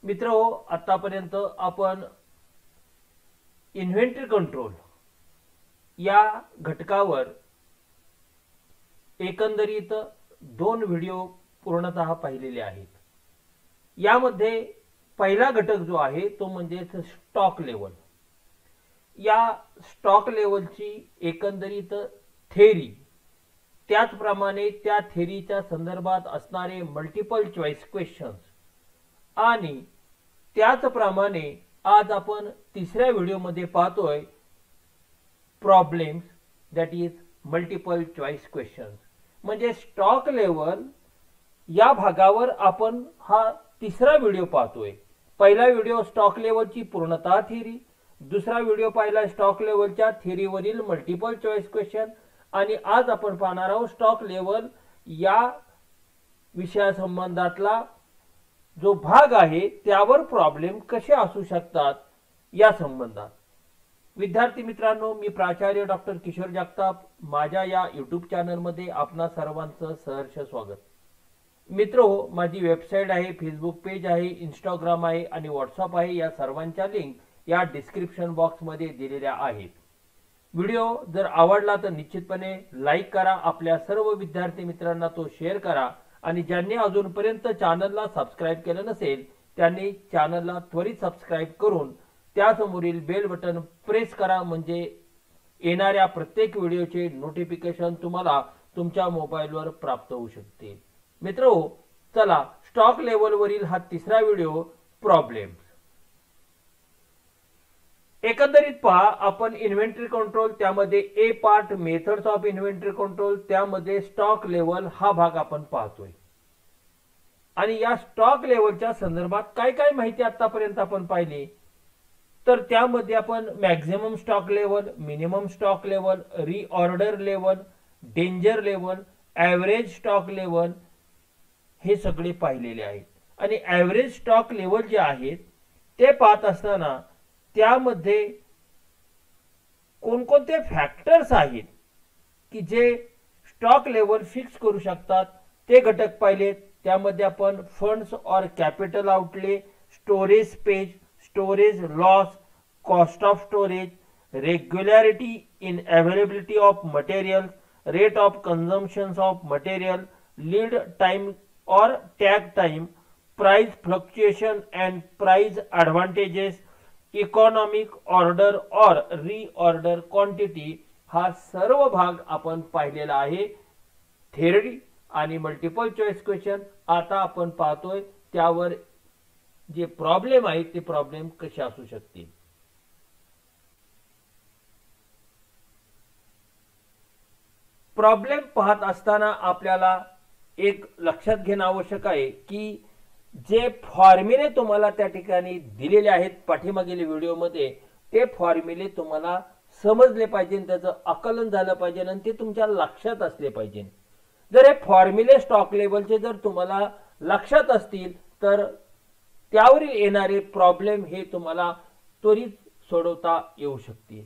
मित्रो, आतापर्यंत आपण इन्व्हेंटरी कंट्रोल या घटकावर एकंदरीत 2 व्हिडिओ पूर्णतः पाहिलेले आहेत। यामध्ये पहिला घटक जो आहे तो म्हणजे स्टॉक लेवल। या स्टॉक लेवलची एकंदरीत थेरी, त्याचप्रमाणे त्या थेरीच्या संदर्भात असणारे मल्टिपल चॉईस क्वेश्चन्स आणि त्याचप्रमाणे आज आपण तिसऱ्या व्हिडिओमध्ये पाहतोय problems, that is multiple choice questions. म्हणजे स्टॉक लेवल या भागावर आपण हा तिसरा व्हिडिओ पाहतोय। पहिला व्हिडिओ स्टॉक लेवलची पूर्णतः थेरी, दुसरा व्हिडिओ पाहिला स्टॉक लेवलच्या थेरीवरील मल्टिपल चॉईस क्वेश्चन आणि आज आपण पाहणार आहोत स्टॉक लेवल या विषयासंबंधातला जो भाग आहे त्यावर प्रॉब्लेम कसे असू शकतात या संबंधात। विद्यार्थी मित्रांनो, मी प्राचार्य डॉक्टर किशोर जगताप, माझ्या या यूट्यूब चॅनलमध्ये आपणा सर्वांचं सहर्ष स्वागत। मित्रो, माझी वेबसाईट आहे, फेसबुक पेज आहे, इंस्टाग्राम आहे आणि व्हॉट्सअप आहे। या सर्वांच्या लिंक या डिस्क्रिप्शन बॉक्समध्ये दिलेल्या आहेत। व्हिडिओ जर आवडला तर निश्चितपणे लाईक करा, आपल्या सर्व विद्यार्थी मित्रांना तो शेअर करा आणि ज्यांनी अजूनपर्यंत चॅनलला सबस्क्राइब केलं नसेल त्यांनी चॅनलला त्वरित सबस्क्राइब करून त्यासमोरील बेल बटन प्रेस करा, म्हणजे येणाऱ्या प्रत्येक व्हिडिओचे नोटिफिकेशन तुम्हाला तुमच्या मोबाईलवर प्राप्त होऊ शकते। मित्रो, चला स्टॉक लेवलवरील हा तिसरा व्हिडिओ प्रॉब्लेम्स। एकंदरीत पहा, आपण इन्व्हेंटरी कंट्रोल, त्यामध्ये a part methods of inventory control, त्यामध्ये स्टॉक लेवल हा भाग आपण पाहतोय। आणि या स्टॉक लेवलच्या संदर्भात काय काय माहिती आतापर्यंत आपण पाहिली, तर त्यामध्ये आपण maximum stock level, minimum stock level, reorder level, danger level, average stock level हे सगळे पाहिलेले आहेत। आणि ॲव्हरेज स्टॉक लेवल जे आहेत ते पाहत असताना त्यामध्ये कोणकोणते फॅक्टर्स आहेत की जे स्टॉक लेवल फिक्स करू शकतात ते घटक पाहिले। त्यामध्ये आपण फंड्स और capital outlay, storage space, storage loss, cost of storage, regularity in availability of material, rate of consumption of material, lead time और tag time, price fluctuation and price advantages, economic order और reorder quantity हा सर्व भाग आपण पाहिलेला आहे। Theory आणि multiple choice question आता आपण पाहतोय त्यावर जे प्रॉब्लेम आहेत ते प्रॉब्लेम कसे असू शकतील। प्रॉब्लेम पाहत असताना आपल्याला एक लक्षात घेणं आवश्यक आहे की जे फॉर्म्युले तुम्हाला त्या ठिकाणी दिलेले आहेत पाठीमागील व्हिडिओमध्ये, ते फॉर्म्युले तुम्हाला समजले पाहिजे, त्याचं आकलन झालं पाहिजे आणि ते तुमच्या लक्षात असले पाहिजे। जर हे फॉर्म्युले स्टॉक लेवलचे जर तुम्हाला लक्षात असतील तर त्यावरील येणारे प्रॉब्लेम हे तुम्हाला त्वरित सोडवता येऊ शकतील।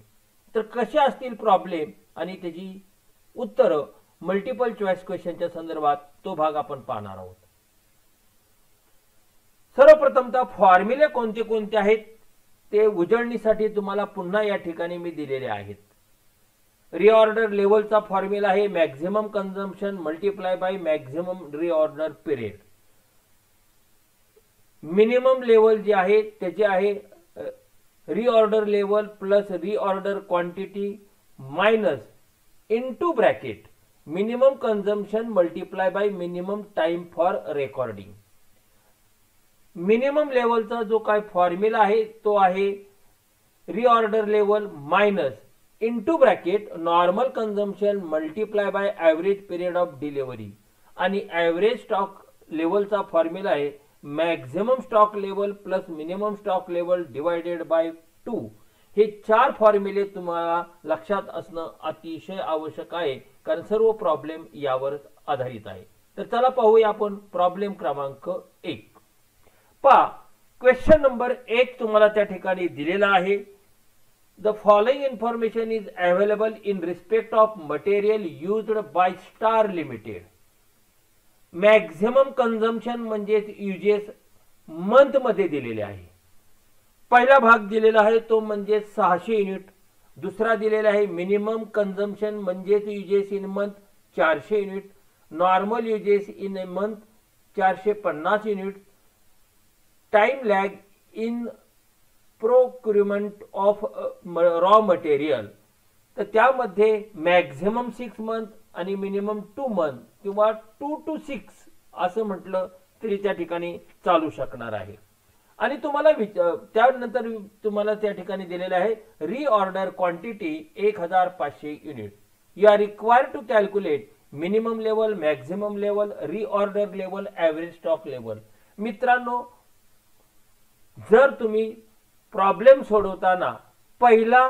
तर कसे असतील प्रॉब्लेम आणि त्याची उत्तरं मल्टिपल चॉईस क्वेश्चनच्या संदर्भात तो भाग आपण पाहणार आहोत। सर्वप्रथमतः फॉर्म्युले कोणते कोणते आहेत ते उजळणीसाठी तुम्हाला पुन्हा या ठिकाणी मी दिलेले आहेत। रीऑर्डर लेवलचा फॉर्म्युला आहे maximum consumption multiply by maximum reorder period. Minimum level जे आहे त्याचे आहे reorder level plus reorder quantity minus into bracket minimum consumption multiply by minimum time for recording. Minimum लेवलचा जो काय फॉर्म्युला आहे तो आहे reorder level minus into bracket normal consumption multiply by average period of delivery आणि average stock लेवलचा formula आहे maximum stock level plus minimum stock level divided by 2। हे 4 फॉर्म्युले तुम्हाला लक्षात असणं अतिशय आवश्यक आहे, कारण सर्व प्रॉब्लेम यावर आधारित आहे। तर चला पाहूया आपण प्रॉब्लेम क्रमांक 1। पहा, क्वेश्चन नंबर 1 तुम्हाला त्या ठिकाणी दिलेला आहे। The following information is available in respect of material used by star limited. Maximum consumption म्हणजे यूजेस मंथ मध्ये दिलेले आहे. पहिला भाग दिलेला आहे तो म्हणजे 600 युनिट. दुसरा दिलेला आहे मिनिमम कन्झम्पशन म्हणजेच uses in month 400 unit, normal uses in a month 450 unit, time lag in procurement of raw material. तर त्यामध्ये मॅक्झिमम 6 मंथ आणि मिनिमम 2 मंथ किंवा 2 to 6 असं म्हटलं तरी त्या ठिकाणी चालू शकणार आहे. आणि तुम्हाला त्यानंतर तुम्हाला त्या ठिकाणी दिलेलं आहे reorder quantity 1500 unit. You are required to calculate minimum level, maximum level, reorder level, average stock level. मित्रांनो, जर तुम्ही प्रॉब्लेम सोडवताना पहिला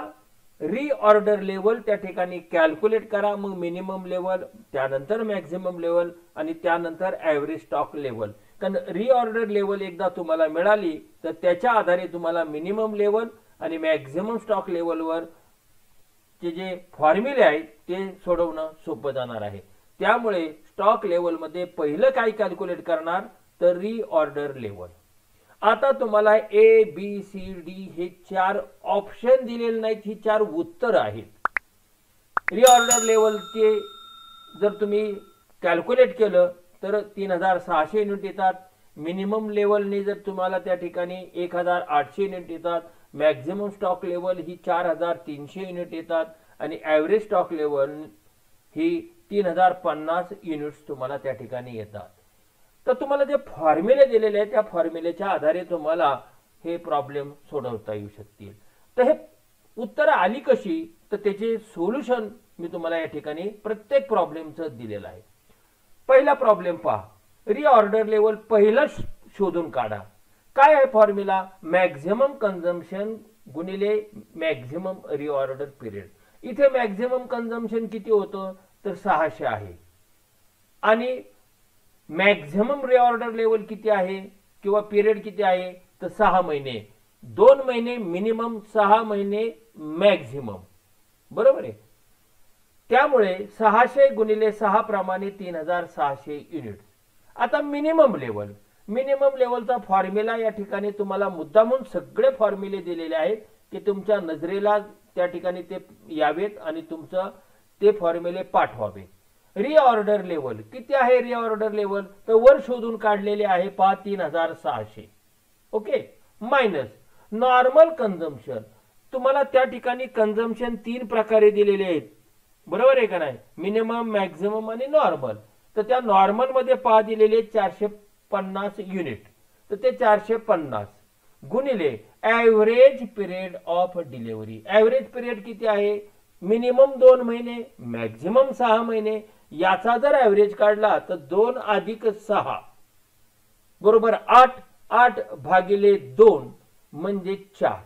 रीऑर्डर लेवल त्या ठिकाणी कॅल्क्युलेट करा, मग मिनिमम लेवल, त्यानंतर मॅक्झिमम लेवल आणि त्यानंतर ॲव्हरेज स्टॉक लेवल. कारण रीऑर्डर लेवल एकदा तुम्हाला मिळाली तर त्याच्या आधारे तुम्हाला मिनिमम लेवल आणि मॅक्झिमम स्टॉक लेवलवर जे फॉर्म्युले आहेत ते सोडवणं सोपं जाणार आहे. त्यामुळे स्टॉक लेवलमध्ये पहिलं काय कॅल्क्युलेट करणार तर रीऑर्डर लेवल. आता तुम्हाला ए बी सी डी हे 4 ऑप्शन दिलेले नाहीत, ही 4 उत्तर आहेत. रीऑर्डर लेवलचे जर तुम्ही कॅल्क्युलेट केलं तर 3600 युनिट येतात. मिनिमम लेवलने जर तुम्हाला त्या ठिकाणी 1800 युनिट येतात. मॅक्झिमम स्टॉक लेवल ही 4300 युनिट येतात आणि ॲव्हरेज स्टॉक लेवल ही 3050 युनिट्स तुम्हाला त्या ठिकाणी येतात. तर तुम्हाला जे फॉर्म्युले दिलेले आहेत त्या फॉर्म्युलेच्या आधारे तुम्हाला हे प्रॉब्लेम सोडवता येऊ शकतील. तर हे उत्तर आली कशी तर त्याचे सोल्युशन मी तुम्हाला या ठिकाणी प्रत्येक प्रॉब्लेमचं दिलेलं आहे. पहिला प्रॉब्लेम पहा, रीऑर्डर लेवल पहिलं शोधून काढा. काय आहे फॉर्म्युला? मॅक्झिमम कन्झम्पशन गुणिले मॅक्झिमम रीऑर्डर पिरियड. इथे मॅक्झिमम कन्झम्पशन किती होतं तर 600 आहे आणि मॅक्झिमम रीऑर्डर लेवल किती आहे किंवा पिरियड किती आहे तर 6 महिने. 2 महिने मिनिमम, 6 महिने मॅक्झिमम, बरोबर आहे. त्यामुळे 600 गुणिले 6 प्रमाणे 3600 युनिट. आता मिनिमम लेवल, मिनिमम लेवलचा फॉर्म्युला या ठिकाणी तुम्हाला मुद्दामून सगळे फॉर्म्युले दिलेले आहेत की तुमच्या नजरेला त्या ठिकाणी ते यावेत आणि तुमचं ते फॉर्म्युले पाठवावे. रीऑर्डर लेवल किती आहे? रीऑर्डर लेवल तर वर शोधून काढलेले आहे पहा 3600. ओके. Minus normal consumption. तुम्हाला त्या ठिकाणी कन्झम्पशन 3 प्रकारे दिलेले आहेत, बरोबर आहे का नाही? मिनिमम, मॅक्झिमम आणि नॉर्मल. तर त्या नॉर्मल मध्ये पहा दिलेले 450 युनिट. तर ते 450 गुणिले average period of delivery. Average period किती आहे? मिनिमम 2 महिने, मॅक्झिमम 6 महिने. याचा जर ॲव्हरेज काढला तर 2 अधिक 6 बरोबर 8. 8 भागिले 2 म्हणजे 4.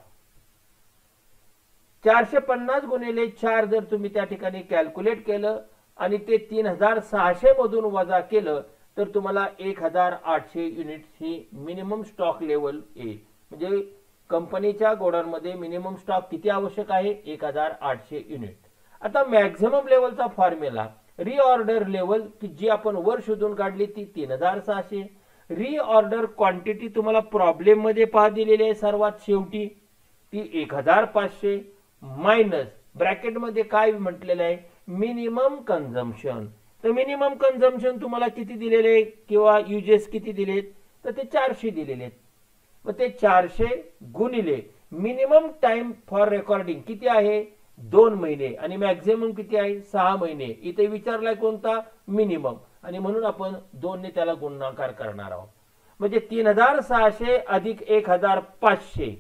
450 गुणिले 4 जर तुम्ही त्या ठिकाणी कॅल्क्युलेट केलं आणि ते 3600 मधून वजा केलं तर तुम्हाला 1800 युनिट्स ही मिनिमम स्टॉक लेवल येईल. म्हणजे कंपनीच्या गोडाऊनमध्ये मिनिमम स्टॉक किती आवश्यक आहे? 1800 युनिट. आता मॅक्झिमम लेवलचा फॉर्म्युला रीऑर्डर लेवल की जी आपण वर शोधून काढली ती 3600. रीऑर्डर क्वांटिटी तुम्हाला प्रॉब्लेम मध्ये पहा दिलेली आहे सर्वात शेवटी ती 1500 मायनस ब्रॅकेट मध्ये काय म्हटलेलं आहे मिनिमम कन्झम्पशन. तर मिनिमम कन्झम्पशन तुम्हाला किती दिलेले आहे किंवा युजेस किती दिलेत तर ते 400 दिलेले आहेत. मग ते 400 गुणिले मिनिमम टाइम फॉर रेकॉर्डिंग किती आहे 2 महिने आणि मॅक्झिमम किती आहे 6 महिने. इथे विचारलाय कोणता? मिनिमम, आणि म्हणून आपण 2 ने त्याला गुणाकार करणार आहोत. म्हणजे 3600 अधिक 1500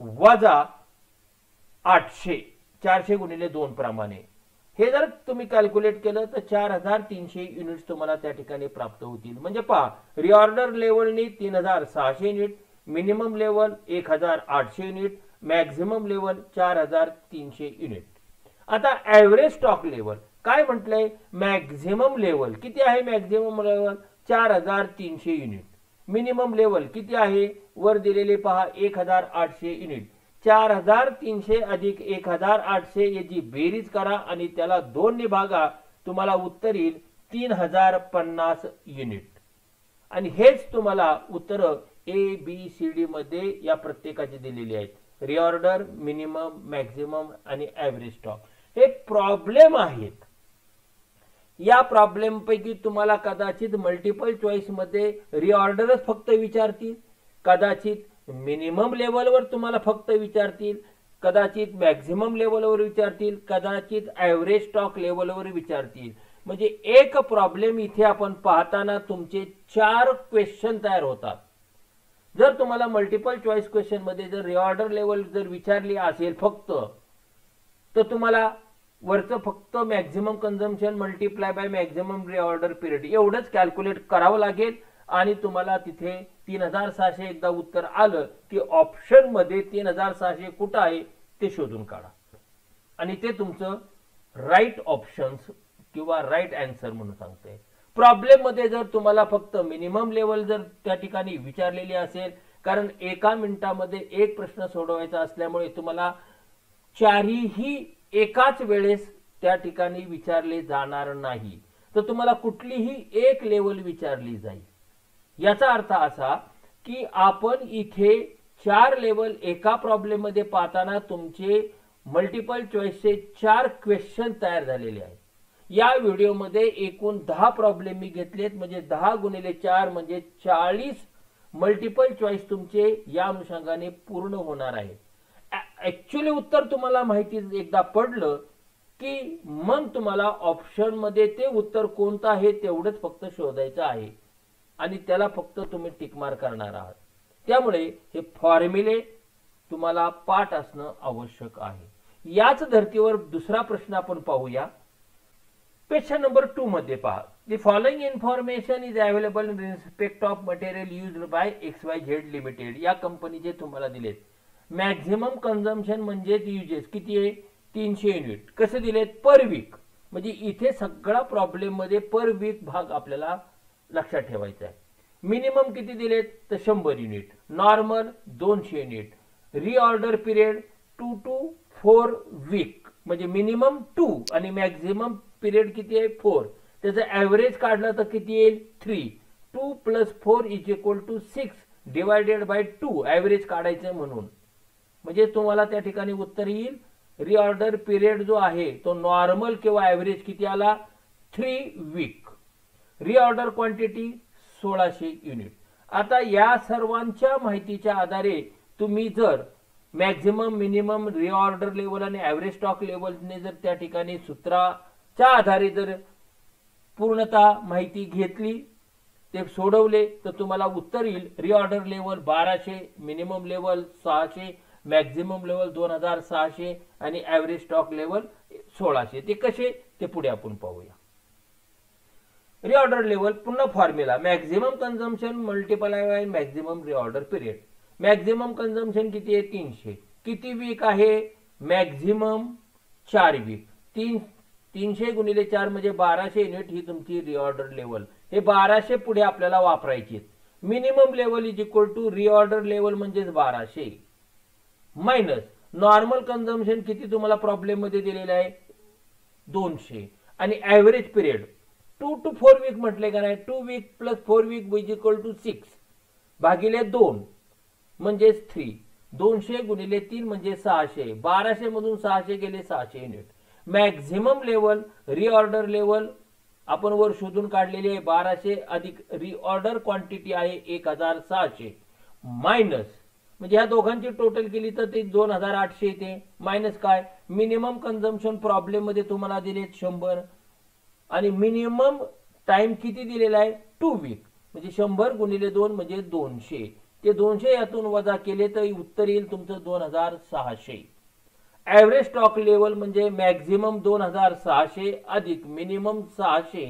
वजा 800, 400 गुणिले 2 प्रमाणे. हे जर तुम्ही कॅल्क्युलेट केलं तर 4300 युनिट्स तुम्हाला त्या ठिकाणी प्राप्त होतील. म्हणजे पहा, रीऑर्डर लेवलनी 3600 unit, minimum level 1800 unit, maximum level 4300 unit. आता ॲव्हरेज स्टॉक लेवल काय म्हटलंय? मॅक्झिमम लेवल किती आहे? Maximum level 4300 unit. Minimum level किती आहे? वर दिलेले पहा 1800 युनिट. 4300 अधिक 1800 याची बेरीज करा आणि त्याला 2 ने भागा, तुम्हाला उत्तर येईल 3050 युनिट. आणि हेच तुम्हाला उत्तर ABCD मध्ये या प्रत्येकाचे दिलेले आहेत. रिऑर्डर, मिनिमम, मॅक्झिमम आणि ॲव्हरेज स्टॉक हे प्रॉब्लेम आहेत. या प्रॉब्लेम पैकी तुम्हाला कदाचित मल्टिपल चॉईस मध्ये रिऑर्डरच फक्त विचारतील, कदाचित मिनिमम लेवलवर तुम्हाला फक्त विचारतील, कदाचित मॅक्झिमम लेवलवर विचारतील, कदाचित ॲव्हरेज स्टॉक लेवलवर विचारतील. म्हणजे एक प्रॉब्लेम इथे आपण पाहताना तुमचे 4 क्वेश्चन तयार होतात. जर तुम्हाला मल्टिपल चॉईस क्वेश्चन मध्ये जर रिऑर्डर लेवल जर विचारली असेल फक्त, तर तुम्हाला वरचं फक्त maximum consumption multiply by maximum reorder period एवढंच कॅल्क्युलेट करावं लागेल आणि तुम्हाला तिथे 3600 एकदा उत्तर आलं की ऑप्शन मध्ये 3600 कुठं आहे ते शोधून काढा आणि ते तुमचं राईट ऑप्शन्स किंवा राईट आन्सर म्हणून सांगते. प्रॉब्लेम मध्ये जर तुम्हाला फक्त मिनिमम लेवल जर त्या ठिकाणी विचारलेली असेल, कारण एका मिनिटामध्ये एक प्रश्न सोडवायचा असल्यामुळे तुम्हाला चारही एकाच वेळेस त्या ठिकाणी विचारले जाणार नाही, तर तुम्हाला कुठलीही एक लेवल विचारली जाईल. याचा अर्थ असा की आपण इथे 4 लेवल एका प्रॉब्लेम मध्ये पाहताना तुमचे मल्टिपल चॉईसचे 4 क्वेश्चन तयार झालेले आहेत. या व्हिडिओमध्ये एकूण 10 प्रॉब्लेम मी घेतलेत, म्हणजे 10 गुणिले 4 म्हणजे 40 मल्टिपल चॉईस तुमचे या अनुषंगाने पूर्ण होणार आहे. ऍक्च्युअली उत्तर तुम्हाला माहिती एकदा पडलं की मग तुम्हाला ऑप्शन मध्ये ते उत्तर कोणतं आहे तेवढंच फक्त शोधायचं आहे आणि त्याला फक्त तुम्ही टिक मार्क करणार आहात. त्यामुळे हे फॉर्म्युले तुम्हाला पाठ असणं आवश्यक आहे. याच धर्तीवर दुसरा प्रश्न आपण पाहूया. क्वेश्चन नंबर 2 मध्ये पहा. The following information is available in respect of material used by XYZ limited. या कंपनीचे तुम्हाला दिलेत. मॅक्झिमम कन्झम्पशन म्हणजे युजेस किती आहे 300 युनिट. कसे दिलेत पर वीक, म्हणजे इथे सगळा प्रॉब्लेम मध्ये पर वीक भाग आपल्याला लक्षात ठेवायचा आहे. मिनिमम किती दिलेत तर 100 unit, normal 200 unit, reorder period 2 to 4 week, म्हणजे मिनिमम 2 आणि मॅक्झिमम पिरियड किती आहे 4. त्याचं ॲव्हरेज काढलं तर किती येईल 3. 2 + 4 = 6 डिवायडेड बाय 2 ॲव्हरेज काढायचं म्हणून, म्हणजे तुम्हाला त्या ठिकाणी उत्तर येईल रिऑर्डर पिरियड जो आहे तो नॉर्मल किंवा ॲव्हरेज किती आला 3 वीक. Reorder quantity 1600 unit. आता या सर्वांच्या माहितीच्या आधारे तुम्ही जर मॅक्झिमम, मिनिमम, रिऑर्डर लेवल आणि ॲव्हरेज स्टॉक लेवलने जर त्या ठिकाणी सूत्राच्या आधारे जर पूर्णतः माहिती घेतली, ते सोडवले, तर तुम्हाला उत्तर येईल reorder level 1200, minimum level 600, maximum level 2600 आणि ॲव्हरेज स्टॉक लेवल 1600. ते कसे ते पुढे आपण पाहूया. रिऑर्डर लेवल पुन्हा formula maximum consumption multiply by maximum reorder period. Maximum consumption किती आहे 300. किती वीक आहे मॅक्झिमम 4 वीक. 300 गुणिले 4 म्हणजे 1200 युनिट ही तुमची रिऑर्डर लेवल. हे 1200 पुढे आपल्याला वापरायचे. Minimum level is equal to reorder level म्हणजेच 1200 मायनस नॉर्मल कन्झम्पशन किती तुम्हाला प्रॉब्लेम मध्ये दिलेला आहे 200 आणि ॲव्हरेज पिरियड 2 to 4 वीक म्हटले का नाही. 2 week + 4 week is equal to 6 भागिले 2 म्हणजेच 3. 200 गुणिले 3 म्हणजे 600. 1200 मधून 600 गेले 600 unit. Maximum level reorder level आपण वर शोधून काढलेली आहे 1200 अधिक रिऑर्डर क्वांटिटी आहे 1600 मायनस, म्हणजे ह्या दोघांची टोटल केली तर ते 2800 येते. मायनस काय मिनिमम कन्झम्पशन प्रॉब्लेम मध्ये तुम्हाला दिले 100 आणि मिनिमम टाइम किती दिलेला आहे 2 वीक, म्हणजे 100 गुणिले 2 म्हणजे 200. ते 200 यातून वजा केले तर उत्तर येईल तुमचं 2600. ॲव्हरेज स्टॉक लेवल म्हणजे मॅक्झिमम 2600 अधिक मिनिमम 600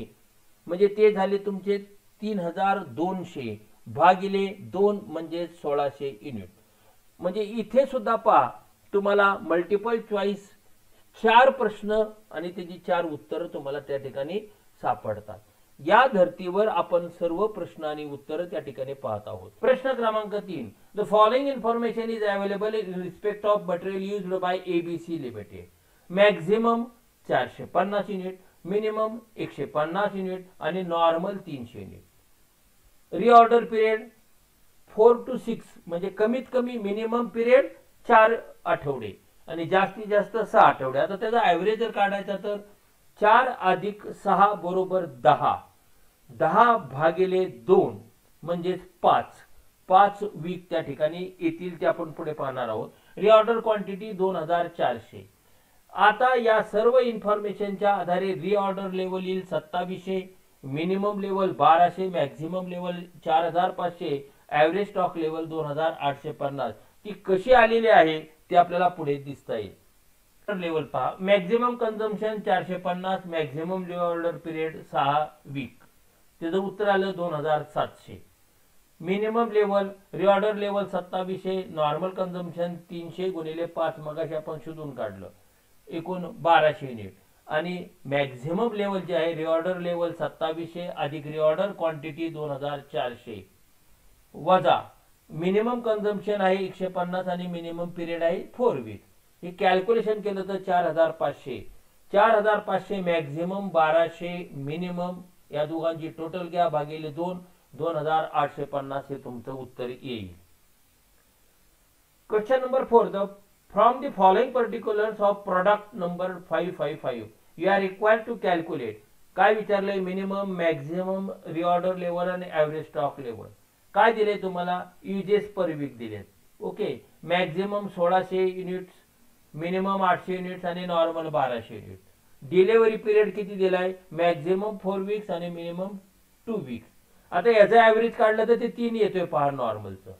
म्हणजे ते झाले तुमचे 3200 भागिले 2 म्हणजे 1600 युनिट. म्हणजे इथे सुद्धा पहा तुम्हाला मल्टिपल चॉईस 4 प्रश्न आणि त्याची 4 उत्तर तुम्हाला त्या ठिकाणी सापडतात. या धर्तीवर आपण सर्व प्रश्न आणि उत्तर त्या ठिकाणी पाहत आहोत. प्रश्न क्रमांक 3. The following information is available in respect of material used by ABC limited. Maximum 450 unit, minimum 150 unit आणि normal 300 unit. Reorder period 4 to 6 म्हणजे कमीत कमी मिनिमम पिरियड 4 आठवडे आणि जास्तीत जास्त 6 आठवडे. आता त्याचा ॲव्हरेज जर काढायचा तर 4 अधिक 6 बरोबर 10. 10 भागिले 2 म्हणजेच 5 वीक त्या ठिकाणी येतील, ते आपण पुढे पाहणार आहोत. Reorder quantity 2400. आता या सर्व इन्फॉर्मेशनच्या आधारे रिऑर्डर लेवल येईल 2700, minimum level 1200, maximum level 4500, average stock level 2850. ती कशी आलेली आहे ते आपल्याला पुढे दिसता येईल. लेवल पहा. Maximum consumption 450, maximum reorder period 6 week. त्याचं उत्तर आलं 2700. Minimum level reorder level 2700, normal consumption 300 गुणिले 5 मगाशी आपण शोधून काढलं, एकूण 1200 युनिट. आणि मॅक्झिमम लेवल जे आहे रिऑर्डर लेवल 2700 अधिक रिऑर्डर क्वांटिटी 2400 वजा मिनिमम कन्झम्पशन आहे 150 आणि मिनिमम पिरियड आहे 4 वीक. हे कॅल्क्युलेशन केलं तर 4500 मॅक्झिमम 1200 मिनिमम, या दोघांची टोटल घ्या भागिले 2, 2850 हे तुमचं उत्तर येईल. Question number 4. From the following particulars of product number 555 you are required to calculate. काय विचारलंय? मिनिमम, मॅक्झिमम, रिऑर्डर लेवल आणि ॲव्हरेज स्टॉक लेवल. काय दिले तुम्हाला? युजेस पर वीक दिलेत. Okay. Maximum 1600 units, minimum 800 units आणि नॉर्मल 1200 युनिट. डिलिव्हरी पिरियड किती दिलाय? मॅक्झिमम 4 वीक्स आणि मिनिमम 2 वीक्स. आता याचं ॲव्हरेज काढलं तर ते 3 येतोय पहा नॉर्मलचं.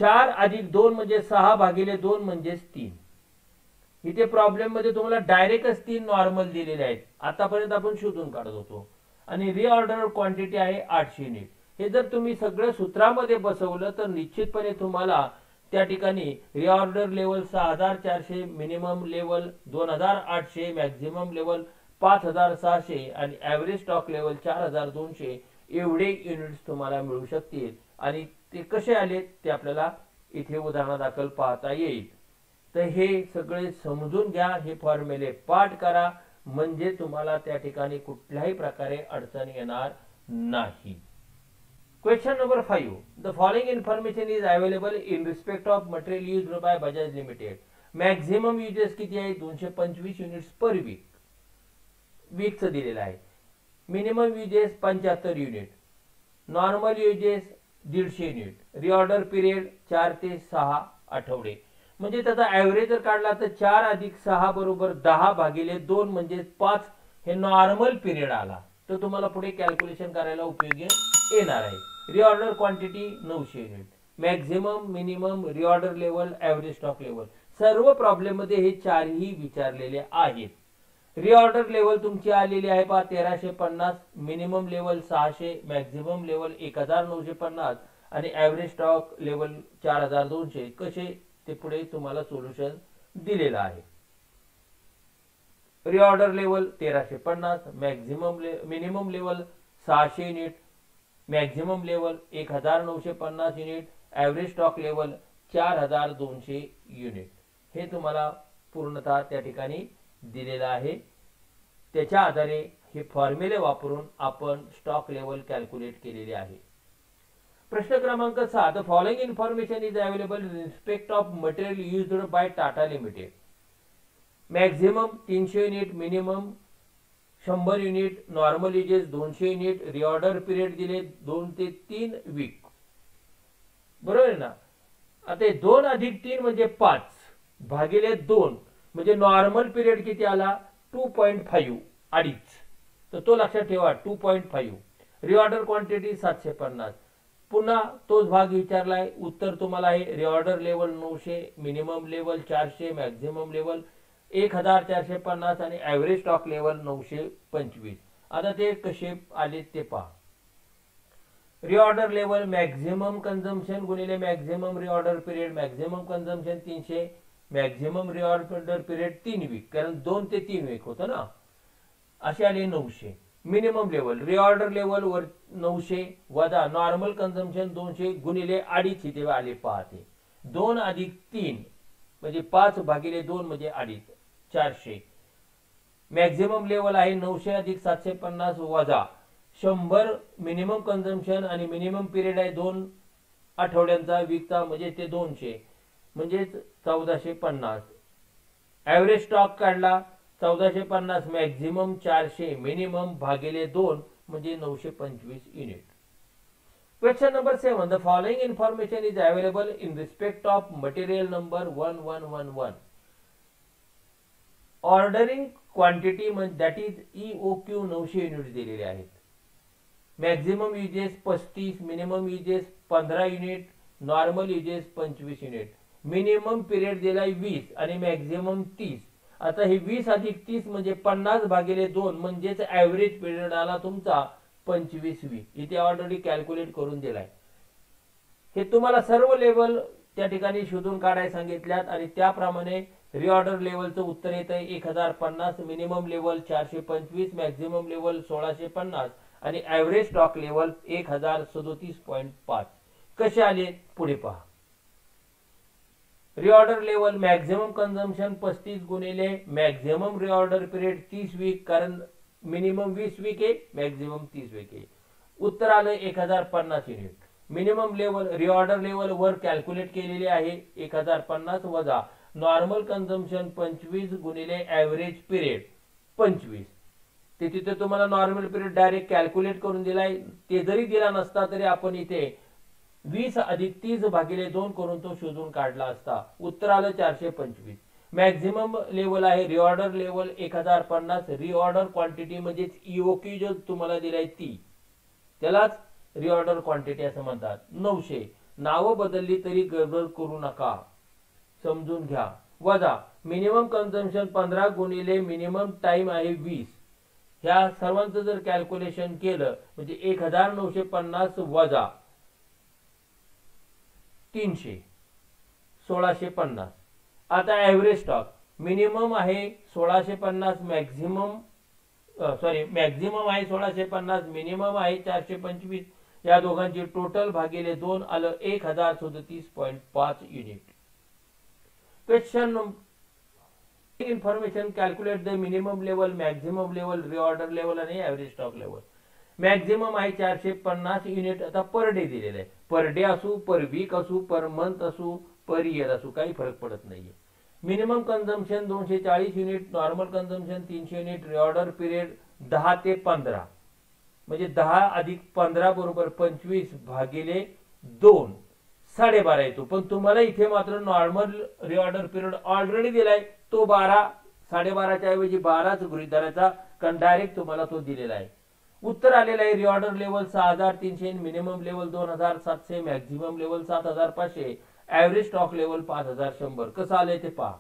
4 अधिक 2 म्हणजे 6 भागिले 2 म्हणजेच 3. इथे प्रॉब्लेम मध्ये तुम्हाला डायरेक्टच 3 नॉर्मल दिलेले आहेत. आतापर्यंत आपण शोधून काढत होतो. आणि रिऑर्डर क्वांटिटी आहे 800 युनिट. हे जर तुम्ही सगळं सूत्रामध्ये बसवलं तर निश्चितपणे तुम्हाला त्या ठिकाणी reorder level 6400, minimum level 2800, maximum level 5600 आणि ॲव्हरेज स्टॉक लेवल 4200 एवढे युनिट्स तुम्हाला मिळू शकतील. आणि ते कसे आले ते आपल्याला इथे उदाहरणादाखल पाहता येईल. तर हे सगळे समजून घ्या, हे फॉर्म्युले पाठ करा, म्हणजे तुम्हाला त्या ठिकाणी कुठल्याही प्रकारे अडचण येणार नाही. Question number 5. The following information is available in respect of material used by Bajaj Limited. Maximum uses किती आहे? 225 युनिट्स पर वीक. वीकचं दिलेलं आहे. Minimum uses 75 unit, normal uses 150 unit, reorder period 4 ते 6 आठवडे. म्हणजे त्याचा ॲव्हरेज जर काढला तर 4 अधिक 6 बरोबर 10 भागिले 2 म्हणजे 5 हे नॉर्मल पिरियड आला. तर तुम्हाला पुढे कॅल्क्युलेशन करायला उपयोगी येणार आहे. Reorder quantity 900 unit, maximum, minimum, reorder level, average stock level. सर्व प्रॉब्लेम मध्ये हे चारही विचारलेले आहेत. रिऑर्डर लेवल तुमची आलेली आहे पहा 1350, मिनिमम लेवल 600, मॅक्झिमम लेवल 1950 आणि ॲव्हरेज स्टॉक लेवल 4200. कसे ते पुढे तुम्हाला सोल्युशन दिलेलं आहे. Reorder level 1350, minimum level 600 unit, maximum level 1950 unit, average stock level 4200 unit. हे तुम्हाला पूर्णतः त्या ठिकाणी दिलेलं आहे. त्याच्या आधारे हे फॉर्म्युले वापरून आपण स्टॉक लेवल कॅल्क्युलेट केलेले आहे. प्रश्न क्रमांक 6. The following information is available in respect of material used by Tata limited. Maximum 300 unit, minimum 100 unit, normal usages 200 unit, reorder period दिले 2 ते 3 वीक. बरोबर आहे ना? आता 2 अधिक 3 म्हणजे 5 भागिले 2 म्हणजे नॉर्मल पिरियड किती आला? 2.5 अडीच. तर तो लक्षात ठेवा 2.5. Reorder quantity 750. पुन्हा तोच भाग विचारलाय. उत्तर तुम्हाला आहे reorder level 900, minimum level 400, maximum level 1450 आणि ॲव्हरेज स्टॉक लेवल 925. आता ते कसे आले ते पहा. रिऑर्डर लेवल मॅक्झिमम कन्झम्पशन गुणिले maximum reorder period. Maximum consumption 300, maximum reorder period 3 week, कारण 2 ते 3 वीक होतं ना. असे आले 900. मिनिमम लेवल रिऑर्डर लेवल वर 900 वजा नॉर्मल कन्झम्पशन 200 गुणिले 2.5 इथे आले पाहते. 2 अधिक 3 म्हणजे 5 भागिले 2 म्हणजे 2.5 400. मॅक्झिमम लेवल आहे 900 अधिक 750 वजा 100 मिनिमम कन्झम्पशन आणि मिनिमम पिरियड आहे 2 आठवड्यांचा वीकचा म्हणजे ते 200 म्हणजेच 1450. ॲव्हरेज स्टॉक काढला 1450, मॅक्झिमम 400, मिनिमम भागिले 2 म्हणजे 925 unit. Question number 7. The following information is available in respect of material number 1111. Ordering quantity that is EOQ 900 unit दिलेले आहेत. Maximum uses 35, minimum uses 15 unit, normal uses 25 unit. Minimum period दिलाय 20 आणि maximum 30. आता हे 20 अधिक 30 म्हणजे 50 भागिले 2 म्हणजेच ऍव्हरेज पिरियड आला तुमचा 25 वीक. इथे ऑलरेडी कॅल्क्युलेट करून दिलाय. हे तुम्हाला सर्व लेवल त्या ठिकाणी शोधून काढायला सांगितल्यात आणि त्याप्रमाणे रिऑर्डर लेवलचं उत्तर येत आहे 1050, मिनिमम लेवल 425, मॅक्झिमम लेवल 1650 आणि ऍव्हरेज स्टॉक लेवल 1037.5. कसे आले पुढे पहा. रिऑर्डर लेवल मॅक्झिमम कन्झम्पशन 35 गुणिले मॅक्झिमम रिऑर्डर पिरियड 30 वीक, कारण मिनिमम 20 वीक आहे, मॅक्झिमम 30 वीक आहे. उत्तर आलं 1050 unit. Minimum level reorder level वर कॅल्क्युलेट केलेले आहे 1050 वजा नॉर्मल कन्झम्पशन 25 गुणिले ऍव्हरेज पिरियड 25. ते तिथे तुम्हाला नॉर्मल पिरियड डायरेक्ट कॅल्क्युलेट करून दिलाय. ते जरी दिला नसता तरी आपण इथे 20 अधिक 30 भागिले 2 करून तो शोधून काढला असता. उत्तर आलं 425. मॅक्झिमम लेवल आहे रिऑर्डर लेवल 1050. रिऑर्डर क्वांटिटी म्हणजेच ईओक्यू जो तुम्हाला दिलाय ती, त्यालाच रिऑर्डर क्वांटिटी असं म्हणतात. 900. नावं बदलली तरी गडबड करू नका, समजून घ्या. वजा मिनिमम कन्झम्पशन 15 गुणिले मिनिमम टाइम आहे 20. ह्या सर्वांचं जर कॅल्क्युलेशन केलं म्हणजे 1950 वजा 300 1650. आता ऍव्हरेज स्टॉक मिनिमम आहे 1650, मॅक्झिमम आहे 1650, मिनिमम आहे 425. या दोघांची टोटल भागिले 2 आलं 1037.5 unit. Question information calculate the minimum level, maximum level, reorder level आणि ऍव्हरेज स्टॉक लेवल. मॅक्झिमम आहे 450 युनिट. आता पर डे दिलेलं आहे. पर डे असू, पर वीक असू, पर मंथ असू, पर इयर असू, काही फरक पडत नाहीये. Minimum consumption 240 unit, normal consumption 300 unit, reorder period 10 ते 15 म्हणजे 10 अधिक 15 बरोबर 25 भागिले 2 12.5 येतो. पण तुम्हाला इथे मात्र नॉर्मल रिऑर्डर पिरियड ऑलरेडी दिलाय, तो 12 12.5च्या ऐवजी 12च गृहीत धरायचा, कारण डायरेक्ट तुम्हाला तो दिलेला आहे. उत्तर आलेलं आहे reorder level 6300, minimum level 2700, maximum level 7500, average stock level 5100. कसं आलंय ते पहा.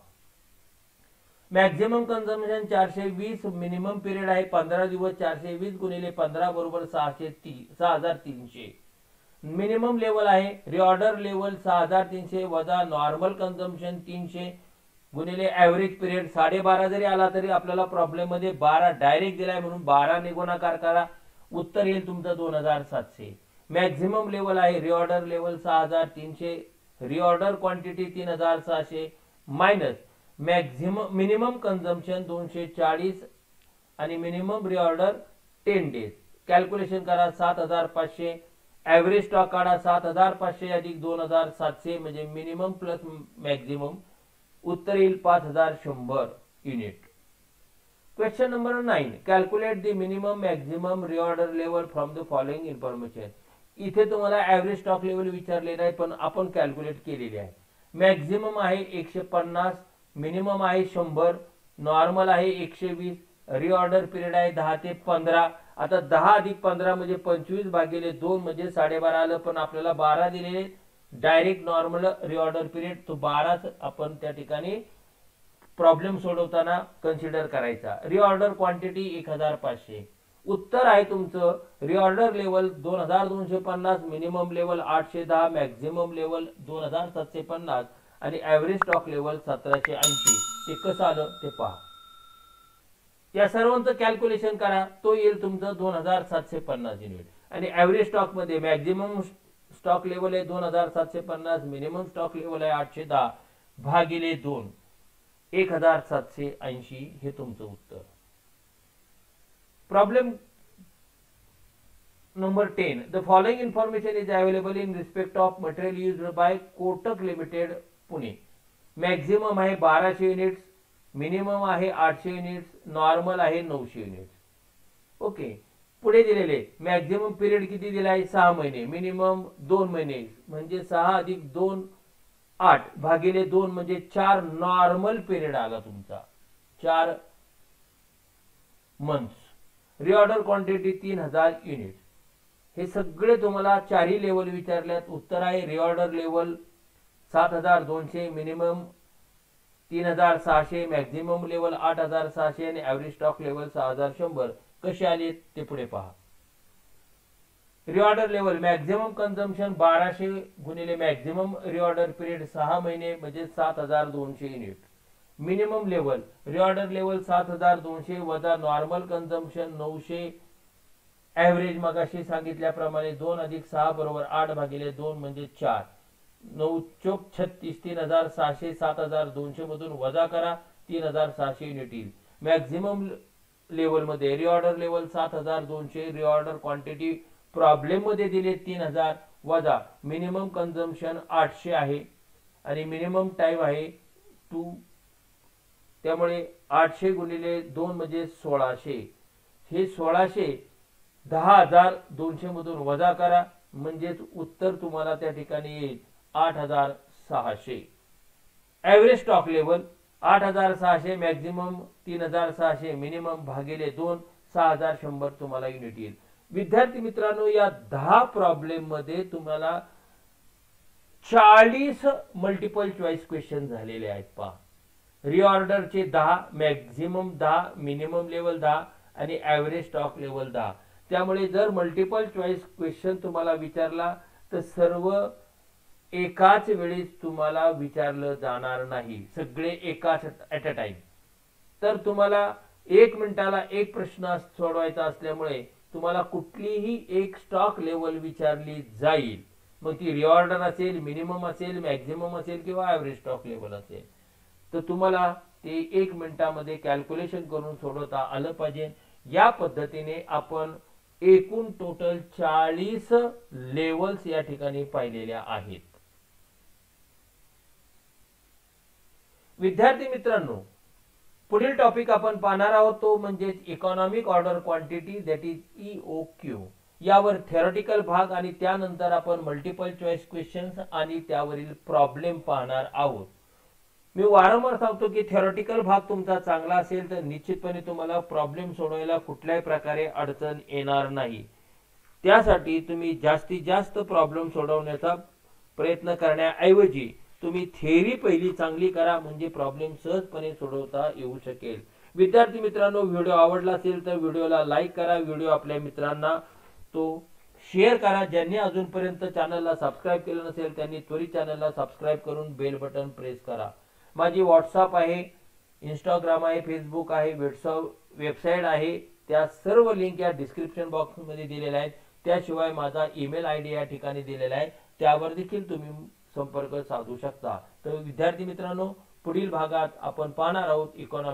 मॅक्झिमम कन्झम्पशन 420, मिनिमम पिरियड आहे 15 दिवस, 420 गुणिले 15 बरोबर 6300. मिनिमम लेवल आहे रिऑर्डर लेवल 6300 वजा नॉर्मल कन्झम्पशन 300 गुणिले ऍव्हरेज पिरियड 12.5 जरी आला तरी आपल्याला प्रॉब्लेम मध्ये 12 डायरेक्ट दिलाय म्हणून 12 ने गुणाकार करा. उत्तर येईल तुमचं 2700. मॅक्झिमम लेवल आहे reorder level 6300, reorder quantity 3600 minus maximum minimum consumption 240 आणि मिनिमम रिऑर्डर 10 डेज. कॅल्क्युलेशन करा 7500. ऍव्हरेज स्टॉक काढा 7500 अधिक 2700 म्हणजे मिनिमम प्लस मॅक्झिमम. उत्तर येईल 5100 unit. Question number 9. Calculate the minimum maximum reorder level from the following information. इथे तुम्हाला ऍव्हरेज स्टॉक लेवल विचारलेलं आहे पण आपण कॅल्क्युलेट केलेले आहे. मॅक्झिमम आहे 150, मिनिमम आहे 100, नॉर्मल आहे 120, रिऑर्डर पिरियड आहे 10 ते 15. आता 10 अधिक 15 म्हणजे 25 भागिले 2 म्हणजे 12.5 आलं, पण आपल्याला 12 दिलेले. डायरेक्ट नॉर्मल रिऑर्डर पिरियड तो 12च आपण त्या ठिकाणी प्रॉब्लेम सोडवताना कन्सिडर करायचा. Reorder quantity 1500. उत्तर आहे तुमचं reorder level 2250, minimum level 810, maximum level 2750 आणि ऍव्हरेज स्टॉक लेवल 1780. ते कसं आलं ते पहा. या सर्वांचं कॅल्क्युलेशन करा, तो येईल तुमचं 2750 युनिट. आणि ऍव्हरेज स्टॉक मध्ये मॅक्झिमम स्टॉक लेवल आहे 2750, मिनिमम स्टॉक लेवल आहे 810 भागिले 2 1780. हे तुमचं उत्तर. Problem Number 10. The following information is available in respect of material used by Kotak Limited, Pune. Maximum आहे 1200 युनिट्स, मिनिमम आहे 800 युनिट्स, नॉर्मल आहे 900 युनिट्स. ओके. पुढे दिलेले मॅक्झिमम पिरियड किती दिलाय? 6 महिने, मिनिमम 2 महिने, म्हणजे 6 अधिक 2 8 भागिले 2 म्हणजे 4 नॉर्मल पिरियड आला तुमचा, 4 मंथ्स. Reorder quantity 3000 unit. हे सगळे तुम्हाला चारही लेवल विचारल्यात. उत्तर आहे reorder level 7200, minimum 3600, maximum level 8600 आणि ऍव्हरेज स्टॉक लेवल 6100. कसे आले ते पुढे पहा. रिऑर्डर लेवल मॅक्झिमम कन्झम्पशन 1200 गुणिले मॅक्झिमम रिऑर्डर पिरियड 6 महिने म्हणजे 7200 unit. Minimum level reorder level 7200 वजा नॉर्मल कन्झम्पशन 900, ऍव्हरेज मगाशी सांगितल्याप्रमाणे 2 अधिक 6 बरोबर 8 भागिले 2 म्हणजे 4, 9 चोक 36, 3600 7200 मधून वजा करा, 3600 युनिट येईल. मॅक्झिमम लेवल मध्ये reorder level 7200, reorder quantity problem मध्ये दिले 3000 वजा मिनिमम कन्झम्पशन 800 आहे आणि मिनिमम टाइम आहे 2, त्यामुळे 800 गुणिले 2 म्हणजे 1600. हे 1600 10200 मधून वजा करा, म्हणजेच उत्तर तुम्हाला त्या ठिकाणी येईल 8600. Average stock level 8600, maximum 3600, minimum भागिले 2 6100 तुम्हाला युनिट येईल. विद्यार्थी मित्रांनो, या 10 प्रॉब्लेम मध्ये तुम्हाला 40 मल्टिपल चॉईस क्वेश्चन झालेले आहेत. पहा, रिऑर्डरचे 10, मॅक्झिमम 10, मिनिमम लेवल 10 आणि ऍव्हरेज स्टॉक लेवल 10. त्यामुळे जर मल्टिपल चॉईस क्वेश्चन तुम्हाला विचारला तर सर्व एकाच वेळी तुम्हाला विचारलं जाणार नाही, सगळे एकाच ऍट अ टाइम. तर तुम्हाला 1 मिनिटाला एक प्रश्न सोडवायचा असल्यामुळे तुम्हाला कुठलीही एक स्टॉक लेवल विचारली जाईल, मग ती रिऑर्डर असेल, मिनिमम असेल, मॅक्झिमम असेल किंवा ऍव्हरेज स्टॉक लेवल असेल, तर तुम्हाला ते 1 मिनिटामध्ये कॅल्क्युलेशन करून सोडवता आलं पाहिजे. या पद्धतीने आपण एकूण टोटल 40 लेवल्स या ठिकाणी पाहिलेल्या आहेत. विद्यार्थी मित्रांनो, पुढील टॉपिक आपण पाहणार आहोत तो म्हणजे economic order quantity, that is EOQ. यावर थेरॉटिकल भाग आणि त्यानंतर आपण मल्टिपल चॉईस क्वेश्चन्स आणि त्यावरील प्रॉब्लेम पाहणार आहोत. मी वारंवार सांगतो की थेरॉटिकल भाग तुमचा चांगला असेल तर निश्चितपणे तुम्हाला प्रॉब्लेम सोडवायला कुठल्याही प्रकारे अडचण येणार नाही. त्यासाठी तुम्ही जास्तीत जास्त प्रॉब्लेम सोडवण्याचा प्रयत्न करण्याऐवजी तुम्ही थेअरी पहिली चांगली करा, म्हणजे प्रॉब्लेम सहजपणे सोडवता येऊ शकेल. विद्यार्थी मित्रांनो, व्हिडिओ आवडला असेल तर व्हिडिओला लाईक करा, व्हिडिओ आपल्या मित्रांना तो शेअर करा. ज्यांनी अजूनपर्यंत चॅनलला सबस्क्राईब केलं नसेल त्यांनी त्वरित चॅनलला सबस्क्राईब करून बेल बटन प्रेस करा. माझी व्हॉट्सअप आहे, इंस्टाग्राम आहे, फेसबुक आहे, वेबसाईट आहे, त्या सर्व लिंक या डिस्क्रिप्शन बॉक्स मध्ये दिलेल्या आहेत. त्याशिवाय माझा ईमेल आयडी या ठिकाणी दिलेला आहे, त्यावर देखील तुम्ही संपर्क साधू शकता. तर विद्यार्थी मित्रांनो, पुढील भागात आपण पाहणार आहोत इकॉनॉमी